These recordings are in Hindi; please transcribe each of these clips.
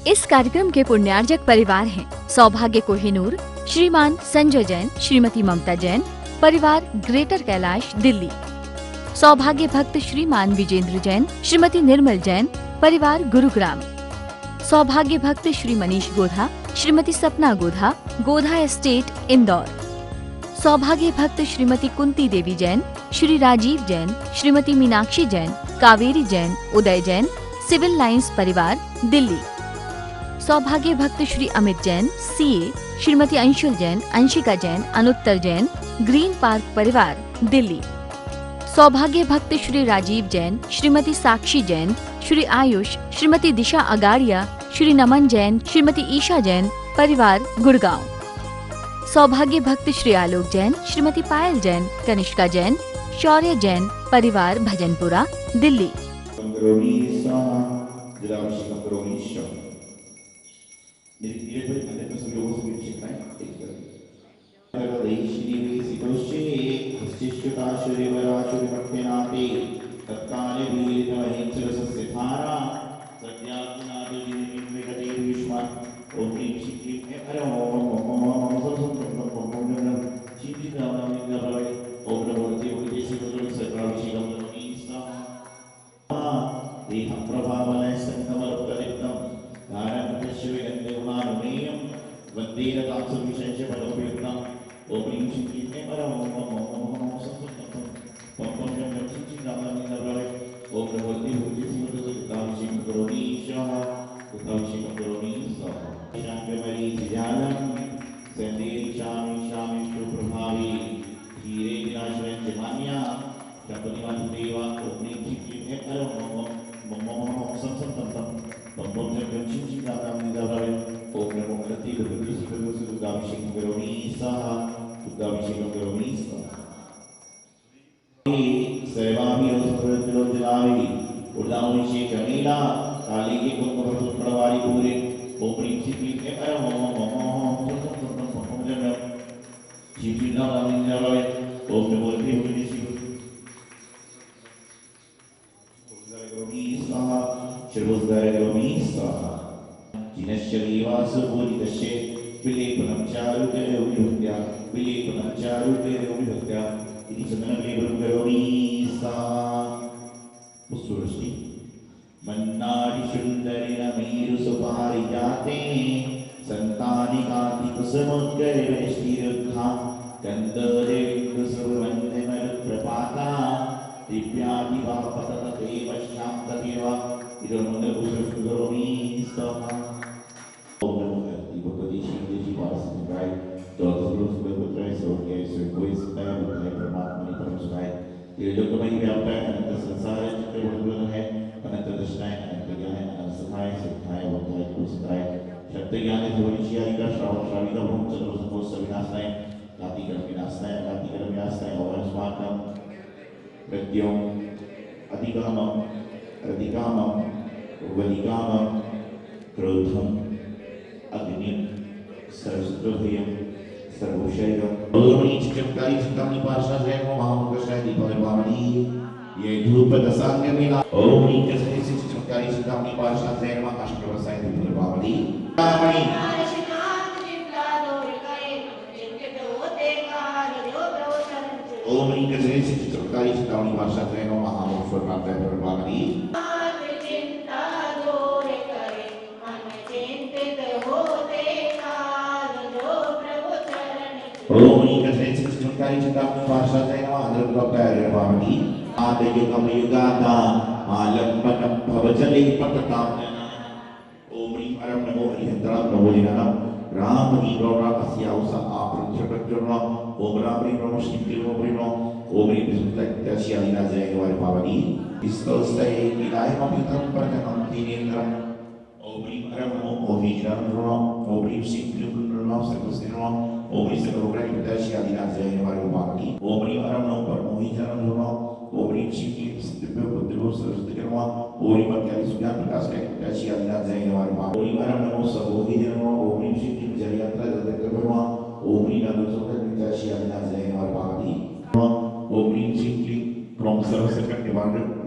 इस कार्यक्रम के पुण्यार्जक परिवार हैं सौभाग्य कोहिनूर, श्रीमान संजय जैन, श्रीमती ममता जैन, परिवार ग्रेटर कैलाश दिल्ली। सौभाग्य भक्त श्रीमान विजेंद्र जैन, श्रीमती निर्मल जैन, परिवार गुरुग्राम। सौभाग्य भक्त श्री मनीष गोधा, श्रीमती सपना गोधा, गोधा एस्टेट इंदौर। सौभाग्य भक्त श्रीमती कुंती देवी जैन, श्री राजीव जैन, श्रीमती मीनाक्षी जैन, कावेरी जैन, उदय जैन, सिविल लाइंस परिवार दिल्ली। सौभाग्य भक्त Shri Amit Jain, CA, Shrimati Anshul Jain, Anshika Jain, Anuttar Jain, Green Park परिवार दिल्ली। सौभाग्य भक्त श्री राजीव जैन, श्रीमती साक्षी जैन, श्री आयुष, श्रीमती दिशा अगाड़िया, श्री नमन जैन, श्रीमती ईशा जैन, परिवार गुड़गांव। सौभाग्य भक्त श्री आलोक जैन, श्रीमती पायल जैन, कनिष्का जैन, शौर्य जैन, परिवार भजनपुरा दिल्ली।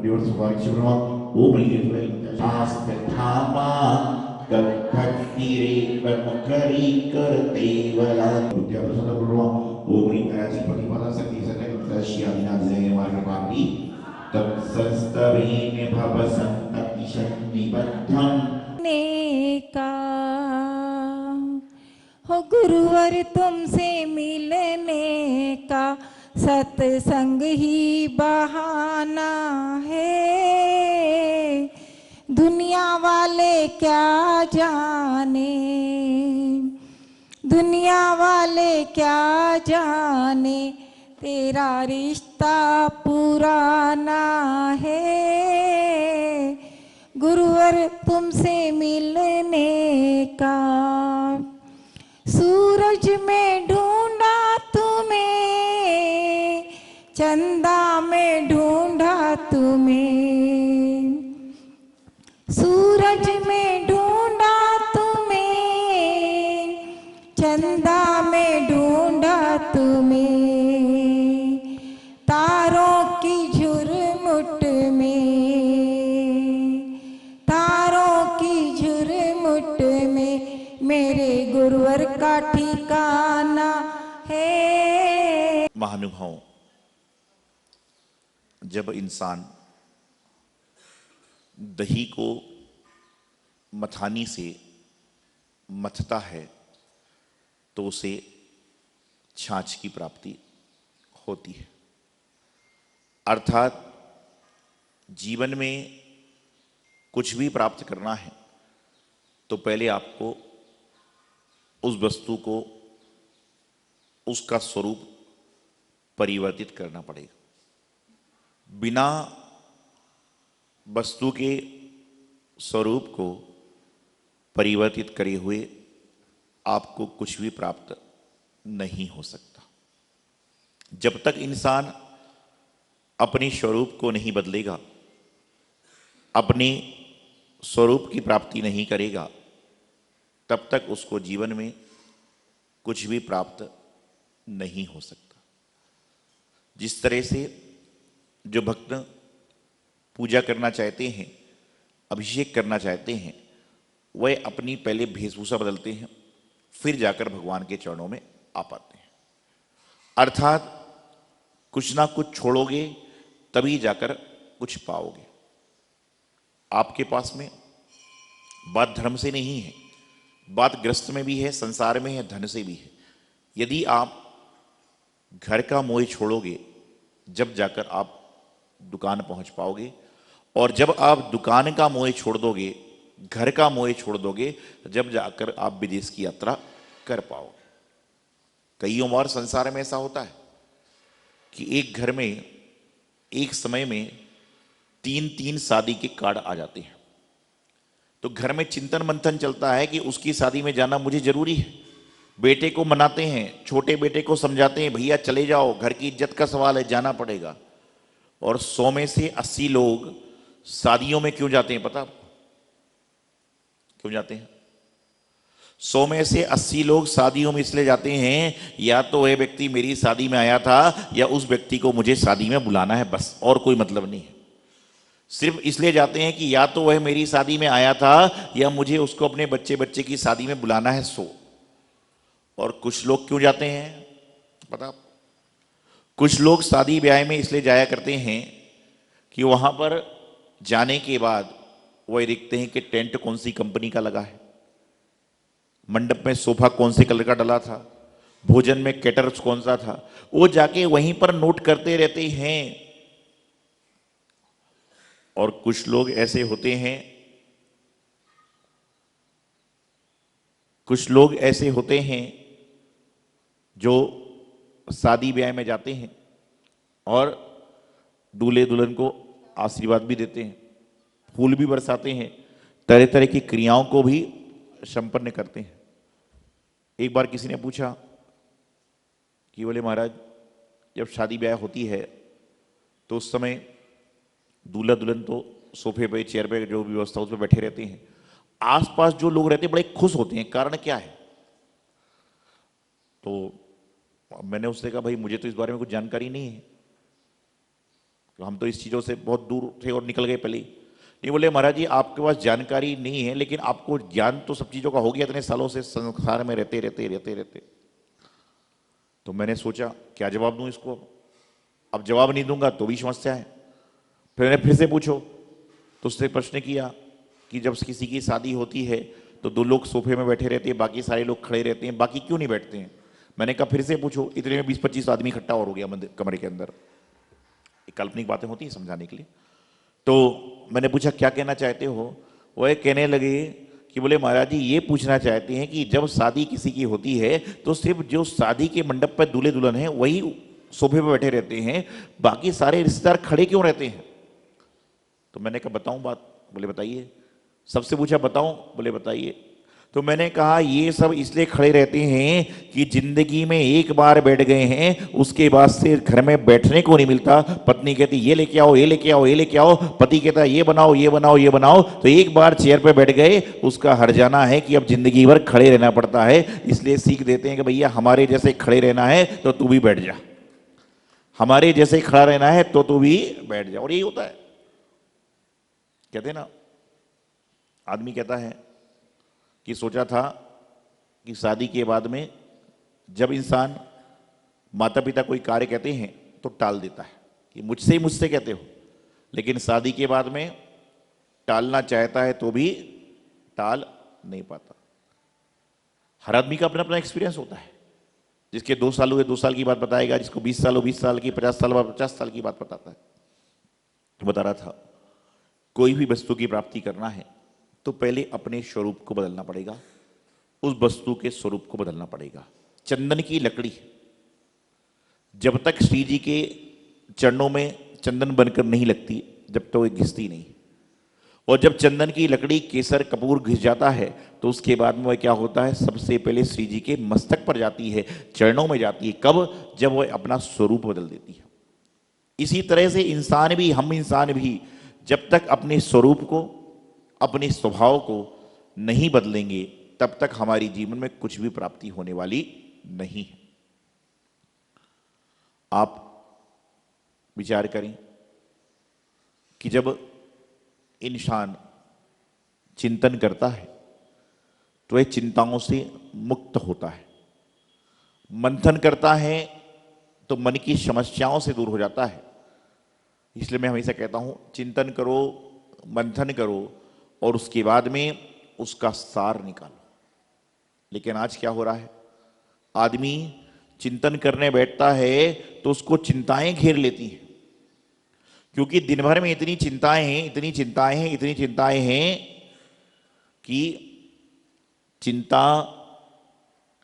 Dios, व्यतिरेक मुखरी करते वला विद्या प्रसन्न पूर्व ओम कराची प्रतिपदा शक्ति सतत श्यामिना जय मार्ग पापी तत्सस्तवेन भव संततिशं निबद्धं का हो गुरुवर तुमसे मिलने का सत्संग ही बहाना है। दुनिया वाले क्या जाने, दुनिया वाले क्या जाने, तेरा रिश्ता पुराना है। गुरुवर तुमसे मिलने का सूरज में ढूंढा तुम्हें, चंदा में ढूंढा तुम्हें, सूरज में ढूंढा तुम्हें, चंदा में ढूंढा तुम्हें, तारों की झुरमुट में, तारों की झुरमुट में मेरे गुरुवर का ठिकाना है। महानुभाव, जब इंसान दही को मथानी से मथता है तो उसे छाछ की प्राप्ति होती है। अर्थात जीवन में कुछ भी प्राप्त करना है तो पहले आपको उस वस्तु को, उसका स्वरूप परिवर्तित करना पड़ेगा। बिना वस्तु के स्वरूप को परिवर्तित करे हुए आपको कुछ भी प्राप्त नहीं हो सकता। जब तक इंसान अपने स्वरूप को नहीं बदलेगा, अपने स्वरूप की प्राप्ति नहीं करेगा, तब तक उसको जीवन में कुछ भी प्राप्त नहीं हो सकता। जिस तरह से जो भक्त पूजा करना चाहते हैं, अभिषेक करना चाहते हैं, वह अपनी पहले वेशभूषा बदलते हैं, फिर जाकर भगवान के चरणों में आ पाते हैं। अर्थात कुछ ना कुछ छोड़ोगे तभी जाकर कुछ पाओगे। आपके पास में बात धर्म से नहीं है, बात ग्रस्त में भी है, संसार में है, धन से भी है। यदि आप घर का मोह छोड़ोगे जब जाकर आप दुकान पहुंच पाओगे, और जब आप दुकान का मोह छोड़ दोगे, घर का मोह छोड़ दोगे, जब जाकर आप विदेश की यात्रा कर पाओगे। कई बार संसार में ऐसा होता है कि एक घर में एक समय में 3-3 शादी के कार्ड आ जाते हैं, तो घर में चिंतन मंथन चलता है कि उसकी शादी में जाना मुझे जरूरी है। बेटे को मनाते हैं, छोटे बेटे को समझाते हैं, भैया चले जाओ, घर की इज्जत का सवाल है, जाना पड़ेगा। और 100 में से 80 लोग शादियों में क्यों जाते हैं, पता आपको क्यों जाते हैं? 100 में से 80 लोग शादियों में इसलिए जाते हैं, या तो वह व्यक्ति मेरी शादी में आया था, या उस व्यक्ति को मुझे शादी में बुलाना है, बस, और कोई मतलब नहीं है। सिर्फ इसलिए जाते हैं कि या तो वह मेरी शादी में आया था, या मुझे उसको अपने बच्चे की शादी में बुलाना है, सो। और कुछ लोग क्यों जाते हैं पता आपको? कुछ लोग शादी ब्याह में इसलिए जाया करते हैं कि वहां पर जाने के बाद वह देखते हैं कि टेंट कौन सी कंपनी का लगा है, मंडप में सोफा कौन से कलर का डला था, भोजन में कैटरर्स कौन सा था, वो जाके वहीं पर नोट करते रहते हैं। और कुछ लोग ऐसे होते हैं, कुछ लोग ऐसे होते हैं जो शादी ब्याह में जाते हैं और दूल्हे दुल्हन को आशीर्वाद भी देते हैं, फूल भी बरसाते हैं, तरह तरह की क्रियाओं को भी संपन्न करते हैं। एक बार किसी ने पूछा कि बोले महाराज, जब शादी ब्याह होती है तो उस समय दूल्हा दुल्हन तो सोफे पे, चेयर पे, जो भी व्यवस्था उस पर बैठे रहते हैं, आसपास जो लोग रहते हैं बड़े खुश होते हैं, कारण क्या है? तो मैंने उससे कहा, भाई मुझे तो इस बारे में कुछ जानकारी नहीं है, तो हम तो इस चीज़ों से बहुत दूर थे और निकल गए पहले ही। ये बोले महाराज जी आपके पास जानकारी नहीं है, लेकिन आपको ज्ञान तो सब चीजों का हो गया इतने सालों से संसार में रहते रहते रहते रहते। तो मैंने सोचा क्या जवाब दूं इसको, अब जवाब नहीं दूंगा तो भी समस्या है। फिर मैंने फिर से पूछो, तो उसने प्रश्न किया कि जब किसी की शादी होती है तो दो लोग सोफे में बैठे रहते हैं, बाकी सारे लोग खड़े रहते हैं, बाकी क्यों नहीं बैठते हैं? मैंने कहा फिर से पूछो। इतने में 20-25 आदमी इकट्ठा और हो गया मंदिर कमरे के अंदर। काल्पनिक बातें होती हैं समझाने के लिए। तो मैंने पूछा क्या कहना चाहते हो? वो ये कहने लगे कि बोले महाराज जी ये पूछना चाहते हैं कि जब शादी किसी की होती है तो सिर्फ जो शादी के मंडप पर दूल्हे दुल्हन है वही सोफे पर बैठे रहते हैं, बाकी सारे रिश्तेदार खड़े क्यों रहते हैं? तो मैंने कहा बताऊं बात? बोले बताइए। सबसे पूछा बताऊं? बोले बताइए। तो मैंने कहा ये सब इसलिए खड़े रहते हैं कि जिंदगी में एक बार बैठ गए हैं, उसके बाद से घर में बैठने को नहीं मिलता। पत्नी कहती ये लेके आओ, ये लेके आओ, ये लेके आओ, पति कहता ये बनाओ, ये बनाओ, ये बनाओ। तो एक बार चेयर पे बैठ गए, उसका हर जाना है कि अब जिंदगी भर खड़े रहना पड़ता है। इसलिए सीख देते हैं कि भैया हमारे जैसे खड़े रहना है तो तू भी बैठ जा, हमारे जैसे खड़ा रहना है तो तू भी बैठ जा। और यही होता है। कहते हैं ना, आदमी कहता है कि सोचा था कि शादी के बाद में जब इंसान माता पिता कोई कार्य कहते हैं तो टाल देता है कि मुझसे कहते हो, लेकिन शादी के बाद में टालना चाहता है तो भी टाल नहीं पाता। हर आदमी का अपना अपना एक्सपीरियंस होता है। जिसके 2 साल हुए 2 साल की बात बताएगा, जिसको 20 साल हो 20 साल की, 50 साल हुआ 50 साल की बात बताता है। तो बता रहा था कोई भी वस्तु की प्राप्ति करना है तो पहले अपने स्वरूप को बदलना पड़ेगा, उस वस्तु के स्वरूप को बदलना पड़ेगा। चंदन की लकड़ी जब तक श्री जी के चरणों में चंदन बनकर नहीं लगती जब तक वो घिसती नहीं, और जब चंदन की लकड़ी केसर कपूर घिस जाता है तो उसके बाद में वह क्या होता है, सबसे पहले श्री जी के मस्तक पर जाती है, चरणों में जाती है। कब? जब वह अपना स्वरूप बदल देती है। इसी तरह से इंसान भी, हम इंसान भी जब तक अपने स्वरूप को, अपने स्वभाव को नहीं बदलेंगे तब तक हमारी जीवन में कुछ भी प्राप्ति होने वाली नहीं है। आप विचार करें कि जब इंसान चिंतन करता है तो वह चिंताओं से मुक्त होता है, मंथन करता है तो मन की समस्याओं से दूर हो जाता है। इसलिए मैं हमेशा कहता हूं चिंतन करो, मंथन करो और उसके बाद में उसका सार निकालो। लेकिन आज क्या हो रहा है, आदमी चिंतन करने बैठता है तो उसको चिंताएं घेर लेती हैं, क्योंकि दिन भर में इतनी चिंताएं हैं, इतनी चिंताएं हैं, इतनी चिंताएं हैं कि चिंता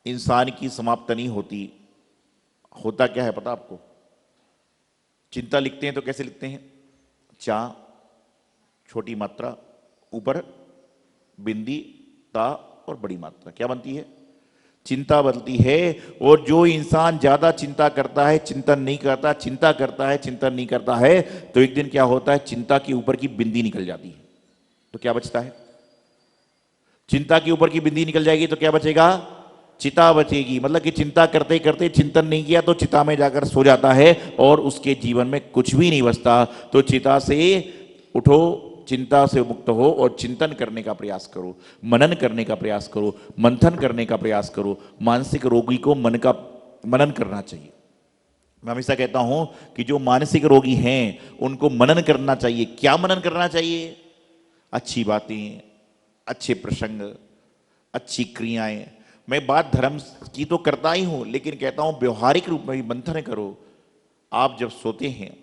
इंसान की समाप्त नहीं होती। होता क्या है पता आपको? चिंता लिखते हैं तो कैसे लिखते हैं? चा छोटी मात्रा, ऊपर बिंदी, ता और बड़ी मात्रा, क्या बनती है? चिंता बनती है। और जो इंसान ज्यादा चिंता करता है, चिंतन नहीं करता, चिंता करता है, चिंतन नहीं करता है, तो एक दिन क्या होता है, चिंता के ऊपर की बिंदी निकल जाती है। तो क्या बचता है? चिंता के ऊपर की बिंदी निकल जाएगी तो क्या बचेगा? चिता बचेगी। मतलब कि चिंता करते करते चिंतन नहीं किया तो चिता में जाकर सो जाता है और उसके जीवन में कुछ भी नहीं बचता। तो चिता से उठो, चिंता से मुक्त हो और चिंतन करने का प्रयास करो, मनन करने का प्रयास करो, मंथन करने का प्रयास करो। मानसिक रोगी को मन का मनन करना चाहिए। मैं हमेशा कहता हूं कि जो मानसिक रोगी हैं उनको मनन करना चाहिए। क्या मनन करना चाहिए? अच्छी बातें, अच्छे प्रसंग, अच्छी क्रियाएं। मैं बात धर्म की तो करता ही हूं, लेकिन कहता हूं व्यवहारिक रूप में भी मंथन करो। आप जब सोते हैं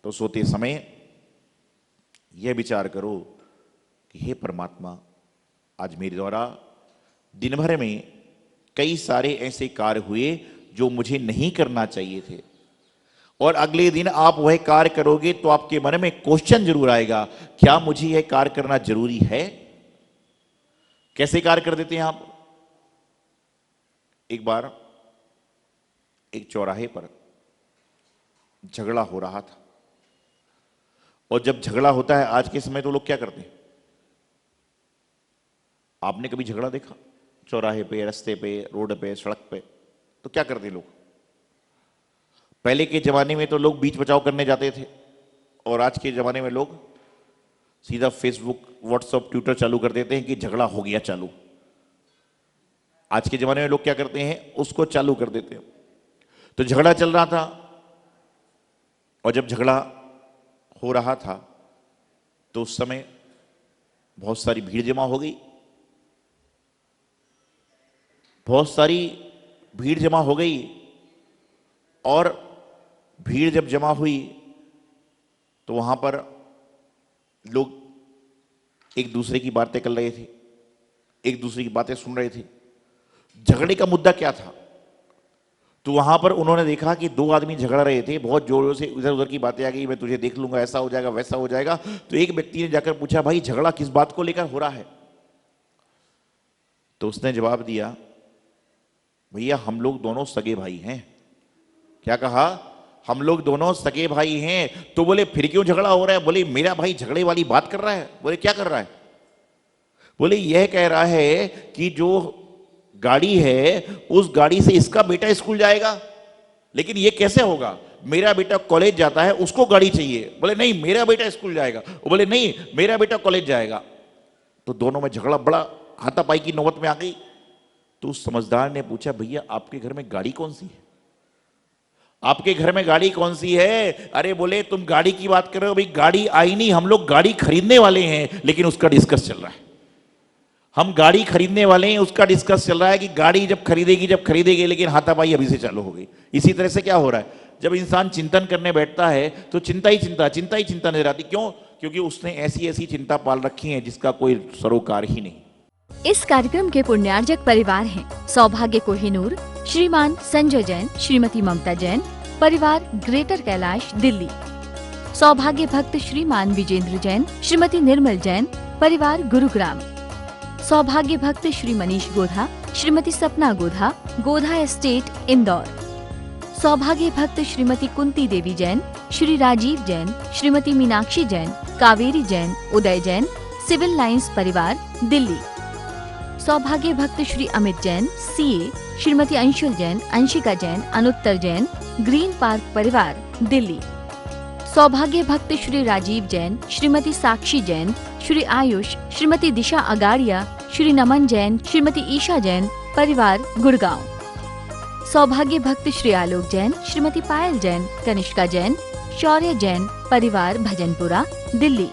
तो सोते समय यह विचार करो कि हे परमात्मा, आज मेरे द्वारा दिन भर में कई सारे ऐसे कार्य हुए जो मुझे नहीं करना चाहिए थे, और अगले दिन आप वह कार्य करोगे तो आपके मन में क्वेश्चन जरूर आएगा, क्या मुझे यह कार्य करना जरूरी है? कैसे कार्य कर देते हैं आप? एक बार एक चौराहे पर झगड़ा हो रहा था, और जब झगड़ा होता है आज के समय तो लोग क्या करते हैं? आपने कभी झगड़ा देखा? चौराहे पे, रास्ते पे, रोड पे, सड़क पे तो क्या करते लोग? पहले के जमाने में तो लोग बीच बचाव करने जाते थे, और आज के जमाने में लोग सीधा फेसबुक, व्हाट्सएप, ट्विटर चालू कर देते हैं कि झगड़ा हो गया चालू। आज के जमाने में लोग क्या करते हैं, उसको चालू कर देते हैं। तो झगड़ा चल रहा था, और जब झगड़ा हो रहा था तो उस समय बहुत सारी भीड़ जमा हो गई। बहुत सारी भीड़ जमा हो गई, और भीड़ जब जमा हुई तो वहां पर लोग एक दूसरे की बातें कर रहे थे, एक दूसरे की बातें सुन रहे थे। झगड़े का मुद्दा क्या था? तो वहां पर उन्होंने देखा कि दो आदमी झगड़ रहे थे, बहुत जोरों से इधर उधर की बातें आ गई, मैं तुझे देख लूंगा, ऐसा हो जाएगा, वैसा हो जाएगा। तो एक व्यक्ति ने जाकर पूछा, भाई झगड़ा किस बात को लेकर हो रहा है? तो उसने जवाब दिया, भैया हम लोग दोनों सगे भाई हैं। क्या कहा? हम लोग दोनों सगे भाई हैं। तो बोले फिर क्यों झगड़ा हो रहा है? बोले मेरा भाई झगड़े वाली बात कर रहा है। बोले क्या कर रहा है? बोले यह कह रहा है कि जो गाड़ी है उस गाड़ी से इसका बेटा स्कूल जाएगा, लेकिन ये कैसे होगा? मेरा बेटा कॉलेज जाता है, उसको गाड़ी चाहिए। बोले नहीं मेरा बेटा स्कूल जाएगा। वो बोले नहीं मेरा बेटा कॉलेज जाएगा। तो दोनों में झगड़ा बड़ा हाथापाई की नौबत में आ गई। तो उस समझदार ने पूछा, भैया आपके घर में गाड़ी कौन सी है? आपके घर में गाड़ी कौन सी है? अरे बोले तुम गाड़ी की बात कर रहे हो, भाई गाड़ी आई नहीं, हम लोग गाड़ी खरीदने वाले हैं, लेकिन उसका डिस्कस चल रहा है। हम गाड़ी खरीदने वाले हैं, उसका डिस्कस चल रहा है कि गाड़ी जब खरीदेगी, लेकिन हाथापाई अभी से चालू हो गई। इसी तरह से क्या हो रहा है, जब इंसान चिंतन करने बैठता है तो चिंता ही चिंता नजर आती। क्यों? क्योंकि उसने ऐसी ऐसी चिंता पाल रखी है जिसका कोई सरोकार ही नहीं। इस कार्यक्रम के पुण्यार्जक परिवार हैं सौभाग्य कोहिनूर, श्रीमान संजय जैन, श्रीमती ममता जैन, परिवार ग्रेटर कैलाश, दिल्ली। सौभाग्य भक्त श्रीमान विजेंद्र जैन, श्रीमती निर्मल जैन, परिवार गुरुग्राम। सौभाग्य भक्त श्री मनीष गोधा, श्रीमती सपना गोधा, गोधा एस्टेट, इंदौर। सौभाग्य भक्त श्रीमती कुंती देवी जैन, श्री राजीव जैन, श्रीमती मीनाक्षी जैन, कावेरी जैन, उदय जैन, सिविल लाइंस परिवार, दिल्ली। सौभाग्य भक्त Shri Amit Jain, CA, Shrimati Anshul Jain, Anshika Jain, Anuttar Jain, Green Park परिवार, दिल्ली। सौभाग्य भक्त श्री राजीव जैन, श्रीमती साक्षी जैन, श्री आयुष, श्रीमती दिशा अगाड़िया, श्री नमन जैन, श्रीमती ईशा जैन, परिवार गुड़गांव। सौभाग्य भक्त श्री आलोक जैन, श्रीमती पायल जैन, कनिष्का जैन, शौर्य जैन, परिवार भजनपुरा, दिल्ली।